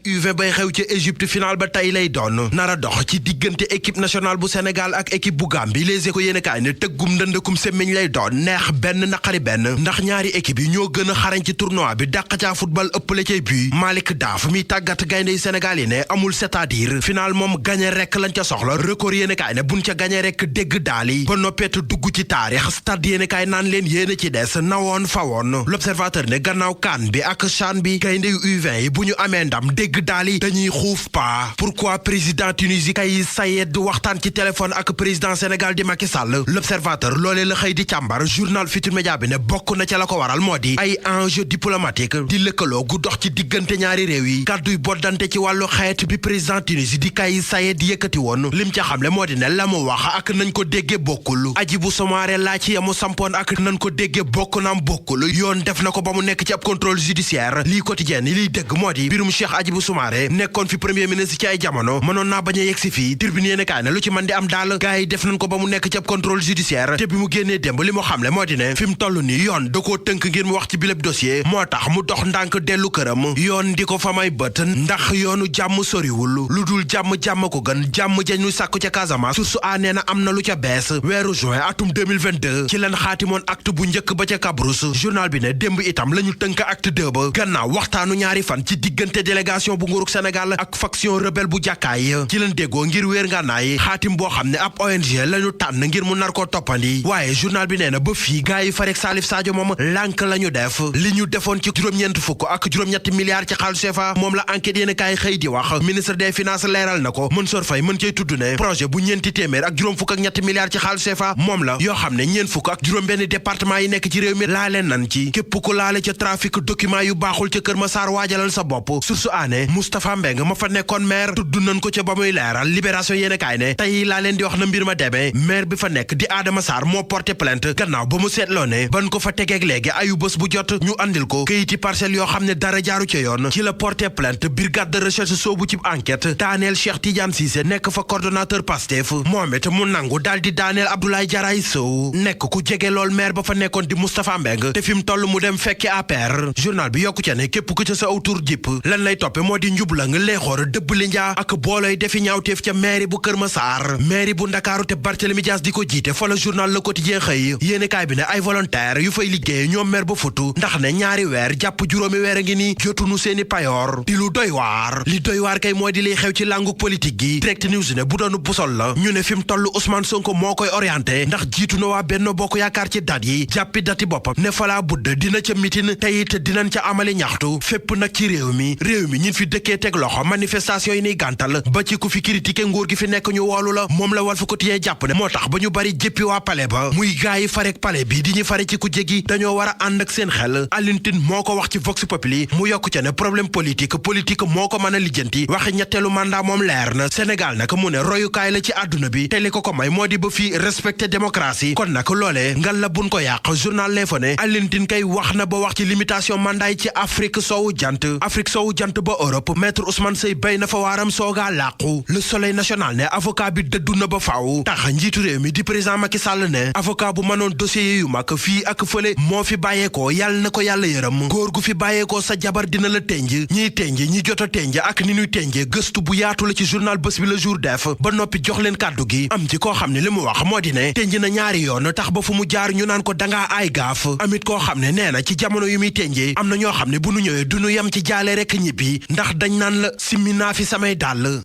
U20 bay xew ci Égypte final ba tey lay doon nara dox ci diggante équipe nationale bu Sénégal ak équipe bu Gambie Les Échos yéenekaay ne tëggum ndëndëkum semmiñ lay doon neex benn naqari benn ndax ñaari équipe yi ñoo gën a xarañ ci tournoi bi dàq ca football ëppale cay but Malick Daaf mi tàggat gaynde yi Sénégal yi ne amul c'est-à-dire final moom gagné rek lañ ca soxla record yéenekaay ne buñ ca gagné rek dégg daali ba noppeet dugg ci taarix stade yéenekaay naan leen yéen a ci des nawoon fawoon l'observateur ne gannaaw CAN bi ak CHAN bi gaynde yu U20 yi bu ñu amee ndam dégg daali dañuy xuuf pa pourquoi président Tunisie Kais Saied waxtaan ci téléphone ak président Sénégal di Macky Sall l'observateur loolee la xëy di càmbar journal Futurs Médias bi ne bokk na ca la ko waral moo di ay enjeu diplomatique di lëkkaloo gu dox ci diggante ñaari réew yi kàdduy boddante ci wàllu xeet bi président Tunisie di Kais Saied yëkkati woon lim ca xamle moo di ne la mu wax ak nañ ko dégge bokkul Hadjibou Soumaré laa ci yamu sampoon ak nañ ko dégge bokk naam bokkul yoon def na ko ba mu nekk ci ab contrôle judiciaire lii quotidien liy dëgg moo di birum Cheikh Hadjibou Soumaré nekkoon fi premier ministre ci ay jamono mënoon naa bañ a yegsi fii Tribune yéenekaay ne lu ci mën di am daal gars yi def nañ ko ba mu nekk ci ab contrôle judiciaire te bi mu génnee démb li mu xamle moo di ne fi mu toll nii yoon da koo tënk ngir mu wax ci bileb dossier moo tax mu dox ndànk dellu këram yoon di ko fa may bët ndax yoonu jàmm soriwul lu dul jàmm ko gën jàmm jañu sàkku ca Casamance source a nee na am na lu ca bees weeru juin atum 2022 ci leen xaatimoon acte bu njëkk ba ca Kabrousse journal bi ne démb itam la ñu tënk acte 2 ba gannaaw waxtaanu ñaari fan ci diggante délégation bu nguurug Sénégal ak faction rebelle bu jàkkaay ci leen déggoo ngir wéer ngànnaay xaatim boo xam ne ab ONG lañu tànn ngir mu nar koo toppandi waaye journal bi nee na ba fii gars yi farek Salif Sadio moom lànk la ñu def li ñu defoon ci juróom-ñeent fukk ak juróom-ñetti milliards ci xaalis CFA moom la enquête yéen kaay xëy di wax ministre des finances leeral na ko Mansour Faye mën cey tudd ne projet bu ñeenti téeméer ak juróom fukk ak ñetti milliards ci xaalis CFA moom la yoo xam ne ñeent fukk ak juróom benn département yi nekk ci réew mi laale nan ci képp ku laale ca trafic document yu baaxul ca Kër Massar waajalal sa bopp source aané Moustapha Mbeng ma fa nekkoon maire tudd nañ ko ca ba muy leeral libération yéen kaay ne tey laa leen di wax na mbir ma demee maire bi fa nekk di Adama Sarr moo porté plainte gannaaw ba mu seetloo ne ban ko fa tegeeg léegi ayu bés bu jot ñu andil ko këyiti parcelles yoo xam ne dara jaaru ca yoon ci la porté plainte brigade de recherche soobu ci enquête daaneel Cheikh Tidiane Cissé nekk fa coordonnateur Pastef moom it mu nangu daal di daaneel Abdoulaye Diaray Sow nekk ku jege lool maire ba fa nekkoon di Moustapha Mbeng te fi mu toll mu dem fekki APR journal bi yokku ca ne képp ku ca sa autour jipp lan lay toppe moo di njubla nga leexoor dëbb li njaa ak booloy defi ñaawteef ca mairie bu Kër Massar mairie bu Ndakaaru te Barthélémy Dias di ko jiite fa la journal Le Quotidien xëy yéenekaay bi ne ay volontaire yu fay liggéey ñoom mer ba futu ndax ne ñaari weer jàpp juróomi weer a ngi ni jotunu seeni payoor di lu doy waar li doy waar kay moo di liy xew ci langu politique gi Direct News ne bu doonu busol la ñu ne fi mu toll Ousmane Sonko moo koy orienté ndax jiitu na waa Benno Bokk Yaakaar ci dat yi jàppi dati boppam ne falaa budd dina ca mitin te it dinañ ca amali ñaxtu fépp nag ci réew mi ñin fi dëkkee teg loxo manifestation yi niy gàntal ba ci ku fi critiqué nguur gi fi nekk ñu woolu la moom la Walf Quotidien jàpp ne moo tax ba ñu bari jëppi waa palais ba muy gaay yi farek palais bi di ñu fare ci ku jégi dañoo war a ànd ak seen xel Alioune Tine moo ko wax ci Vox Populi mu yokk ca ne problème politique moo ko mën a lijjanti waxi ñetteelu mandat moom leer na Sénégal nag mu ne royukaay la ci àdduna bi te li ko may moo di ba fii respecté démocratie kon nag loolee ngal la buñ ko yàq journal L'Info ne Alioune Tine kay wax na ba wax ci limitation mandat yi ci Afrique soowu jant ba Europe maître Ousmane Seye bay na fa waaram soogaa làqu Le Soleil national ne avocat bi dëddu na ba faaw tax njiitu réew mi di président Macky Sall ne avocat bu mënoon dossier yu mag fii ak fële moo fi bàyyeekoo yàlla na ko yàlla yërëm góor gu fi bàyyeekoo sa jabar dina la tenj ñiy tenj ñi jot a tenj ak ni ñuy tenje gëstu bu yaatu la ci journal Bës Bi Le Jour def ba noppi jox leen kàddu gi am ci koo xam ne li mu wax moo di ne tenj na ñaari yoon tax ba fu mu jaar ñu naan ko dangaa ay gaaf amit koo xam ne nee na ci jamono yu muy tenjee am na ñoo xam ne bu nu ñëwee du ñu yem ci jaale rek ñibbi ndax dañ naan la simmi naa fi samay dàll